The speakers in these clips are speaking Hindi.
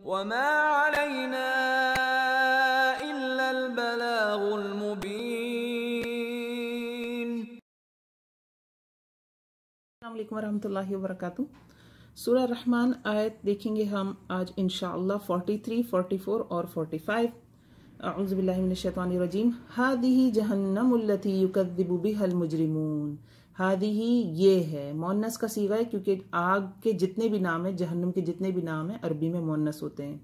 वमा अलैना इल्लल बलागुल मुबीन। अस्सलाम वालेकुम वरहमतुल्लाहि वबरकातुहू। सूरह रहमान आयत देखेंगे हम आज इंशाअल्लाह 43, 44 और 45। अऊज़ु बिल्लाहि मिनश शैतानिर रजीम। हादिही जहन्नमुल्लती युकज़्ज़िबु बिहल मुजरिमून। हादिही ये है, मुअन्नस का सीगा है क्योंकि आग के जितने भी नाम है, जहन्नुम के जितने भी नाम है अरबी में मुअन्नस होते हैं।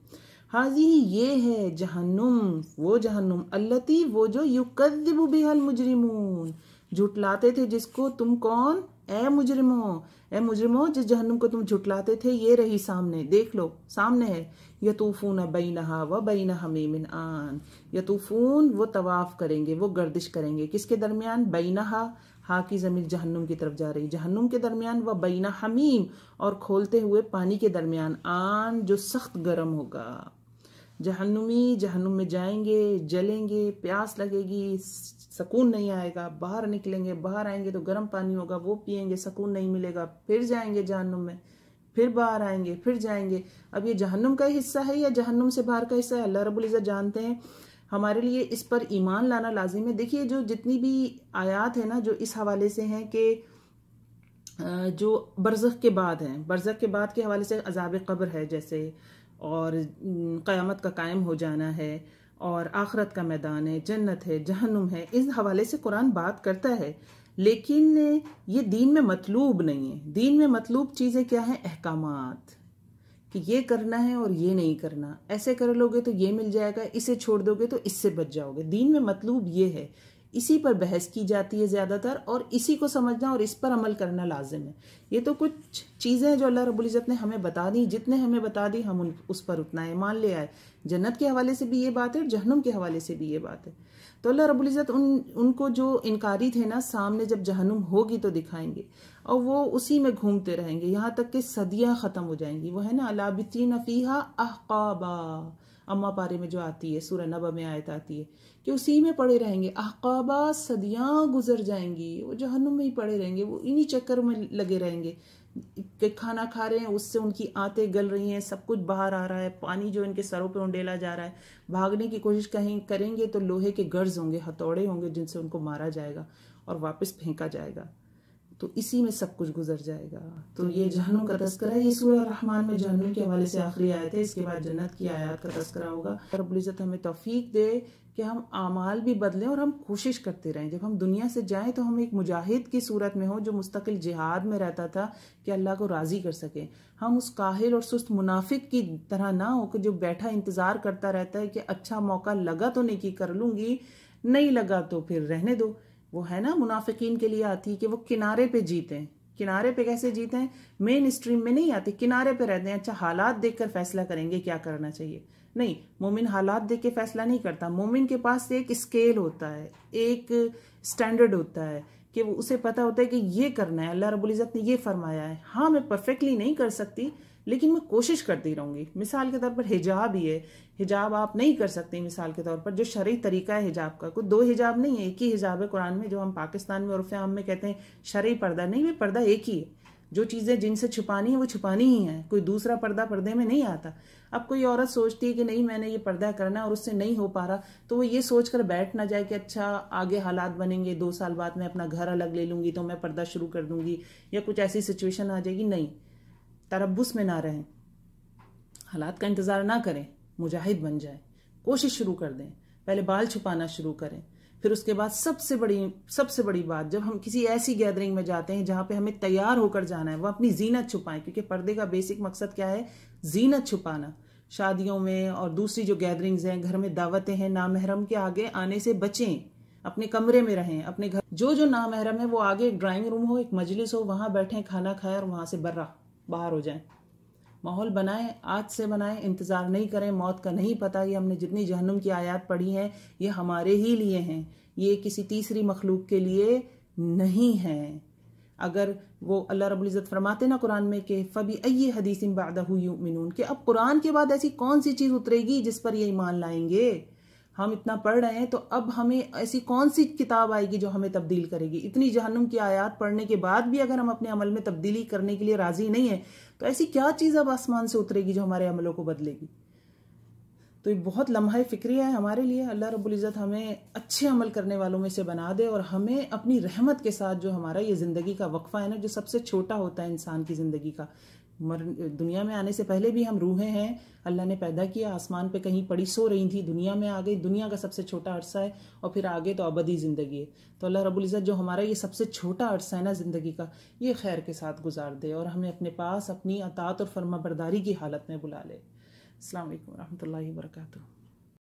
हादिही ये है जहन्नुम, वो जहन्नुम, अल्लती वो जो, युकज़्ज़िबु बिहल मुजरिमून झुटलाते थे जिसको। तुम कौन? ए मुजरिमो जिस जहन्नुम को तुम झुटलाते थे, ये रही सामने, देख लो सामने है। यतूफून बैनहा व बैन हमीमिन आन। यतूफून वो तवाफ करेंगे, वो गर्दिश करेंगे किसके दरमियान? बैनहा, हा की जमीर जहन्नुम की तरफ जा रही, जहन्नुम के दरमियान, व बैन हमीम और खोलते हुए पानी के दरमियान, आन जो सख्त गर्म होगा। जहन्नुमी जहन्नुम में जाएंगे, जलेंगे, प्यास लगेगी, सुकून नहीं आएगा, बाहर निकलेंगे, बाहर आएंगे तो गर्म पानी होगा, वो पिएंगे, सुकून नहीं मिलेगा, फिर जाएंगे जहन्नुम में, फिर बाहर आएंगे, फिर जाएंगे। अब ये जहन्नुम का हिस्सा है या जहन्नुम से बाहर का हिस्सा है, अल्लाह रब्बुल इज़्ज़त जानते हैं। हमारे लिए इस पर ईमान लाना लाजिम है। देखिए जो जितनी भी आयात है ना, जो इस हवाले से हैं कि जो बरज़ख के बाद हैं, बरज़ख के बाद के हवाले से अज़ाब क़ब्र है जैसे, और क़यामत का कायम हो जाना है, और आखरत का मैदान है, जन्नत है, जहन्नुम है, इस हवाले से कुरान बात करता है। लेकिन ये दीन में मतलूब नहीं है। दीन में मतलूब चीज़ें क्या हैं? अहकामात, कि ये करना है और ये नहीं करना, ऐसे कर लोगे तो ये मिल जाएगा, इसे छोड़ दोगे तो इससे बच जाओगे। दीन में मतलूब ये है, इसी पर बहस की जाती है ज़्यादातर, और इसी को समझना और इस पर अमल करना लाजिम है। ये तो कुछ चीज़ें हैं जो अल्लाह रब्बुल इज़्ज़त ने हमें बता दी, जितने हमें बता दी हम उस पर उतना ईमान ले आए। जन्नत के हवाले से भी ये बात है और जहन्नुम के हवाले से भी ये बात है। तो अल्लाह रब्बुल इज़्ज़त उनको जो इनकारी थे ना, सामने जब जहन्नुम होगी तो दिखाएंगे, और वो उसी में घूमते रहेंगे यहाँ तक कि सदियाँ ख़त्म हो जाएंगी। वो है ना, लाबितीन फ़ीहा अहक़ाबा, अम्मा पारे में जो आती है, सूरह नबा में आयत आती है कि उसी में पड़े रहेंगे। अहक़ाबा, सदियाँ गुजर जाएंगी, वो जहन्नुम में ही पड़े रहेंगे, वो इन्हीं चक्कर में लगे रहेंगे कि खाना खा रहे हैं, उससे उनकी आंतें गल रही हैं, सब कुछ बाहर आ रहा है, पानी जो इनके सरों पे उंडेला जा रहा है। भागने की कोशिश कहीं करेंगे तो लोहे के गर्ज होंगे, हथौड़े होंगे जिनसे उनको मारा जाएगा और वापस फेंका जाएगा। तो इसी में सब कुछ गुजर जाएगा। तो ये जहन्नुम का तस्करा है। ये सूरह रहमान में जहन्नुम के हवाले से आखिरी आयत है, इसके बाद जन्नत की आयत का तस्करा होगा। रब्बुल इज़्ज़त हमें तौफीक दे कि हम आमाल भी बदलें और हम कोशिश करते रहें। जब हम दुनिया से जाएं तो हम एक मुजाहिद की सूरत में हो जो मुस्तकिल जिहाद में रहता था कि अल्लाह को राज़ी कर सके। हम उस काहिल और सुस्त मुनाफिक की तरह ना हो कि जो बैठा इंतज़ार करता रहता है कि अच्छा मौका लगा तो नेकी कर लूँगी, नहीं लगा तो फिर रहने दो। वो है ना, मुनाफिकीन के लिए आती कि वो किनारे पे जीते हैं। किनारे पे कैसे जीते हैं? मेन स्ट्रीम में नहीं आते, किनारे पे रहते हैं। अच्छा, हालात देखकर फैसला करेंगे क्या करना चाहिए, नहीं। मोमिन हालात देख के फैसला नहीं करता। मोमिन के पास एक स्केल होता है, एक स्टैंडर्ड होता है कि वो उसे पता होता है कि ये करना है, अल्लाह रब्बुल इज़्ज़त ने ये फरमाया है। हाँ, मैं परफेक्टली नहीं कर सकती लेकिन मैं कोशिश करती रहूंगी। मिसाल के तौर पर हिजाब ही है, हिजाब आप नहीं कर सकते। मिसाल के तौर पर जो शरई तरीका है हिजाब का, कोई दो हिजाब नहीं है, एक ही हिजाब है कुरान में। जो हम पाकिस्तान में उर्फ़ आम में कहते हैं शरई पर्दा, नहीं, वे पर्दा एक ही है। जो चीज़ें जिनसे छुपानी है वो छुपानी ही है, कोई दूसरा पर्दा पर्दे में नहीं आता। अब कोई औरत सोचती है कि नहीं मैंने ये पर्दा करना है और उससे नहीं हो पा रहा, तो वो ये सोच कर बैठ ना जाए कि अच्छा आगे हालात बनेंगे, 2 साल बाद मैं अपना घर अलग ले लूंगी तो मैं पर्दा शुरू कर दूंगी, या कुछ ऐसी सिचुएशन आ जाएगी। नहीं, तरब्बुस में ना रहें, हालात का इंतज़ार ना करें, मुजाहिद बन जाए, कोशिश शुरू कर दें। पहले बाल छुपाना शुरू करें, फिर उसके बाद सबसे बड़ी बात, जब हम किसी ऐसी गैदरिंग में जाते हैं जहाँ पे हमें तैयार होकर जाना है, वह अपनी जीनत छुपाएं, क्योंकि पर्दे का बेसिक मकसद क्या है? जीनत छुपाना। शादियों में और दूसरी जो गैदरिंग्स हैं, घर में दावतें हैं, नामहरम के आगे आने से बचें, अपने कमरे में रहें। अपने घर जो नामहरम है वो आगे एक ड्राइंग रूम हो, एक मजलिस हो, वहां बैठें, खाना खाएं और वहां से बाहर हो जाएं। माहौल बनाएं, आज से बनाएं, इंतज़ार नहीं करें। मौत का नहीं पता। ये हमने जितनी जहन्नुम की आयत पढ़ी हैं ये हमारे ही लिए हैं, ये किसी तीसरी मखलूक के लिए नहीं है। अगर वो अल्लाह रब्बुल इज़्ज़त फरमाते ना कुरान में कि फ़बी अय्यि हदीसिन बअदहु युमिनून, कि अब कुरान के बाद ऐसी कौन सी चीज़ उतरेगी जिस पर ये ईमान लाएंगे। हम इतना पढ़ रहे हैं तो अब हमें ऐसी कौन सी किताब आएगी जो हमें तब्दील करेगी। इतनी जहन्नुम की आयत पढ़ने के बाद भी अगर हम अपने अमल में तब्दीली करने के लिए राजी नहीं है तो ऐसी क्या चीज़ अब आसमान से उतरेगी जो हमारे अमलों को बदलेगी। तो ये बहुत लम्हा फ़िक्रिया है हमारे लिए। अल्लाह रब्बुल इज़्ज़त हमें अच्छे अमल करने वालों में से बना दे और हमें अपनी रहमत के साथ जो हमारा ये ज़िंदगी का वक्फ़ा है ना, जो सबसे छोटा होता है इंसान की ज़िंदगी का, दुनिया में आने से पहले भी हम रूहें हैं, अल्लाह ने पैदा किया, आसमान पे कहीं पड़ी सो रही थी, दुनिया में आ गई, दुनिया का सबसे छोटा अरसा है और फिर आगे तो अबदी ज़िंदगी है। तो अल्लाह रब्बुल इज़्ज़त जो हमारा ये सबसे छोटा अरसा है ना ज़िंदगी का, ये खैर के साथ गुजार दे और हमें अपने पास अपनी अताअत और फर्माबरदारी की हालत में बुला ले। अस्सलाम वालेकुम रहमतुल्लाहि व बरकातुहू।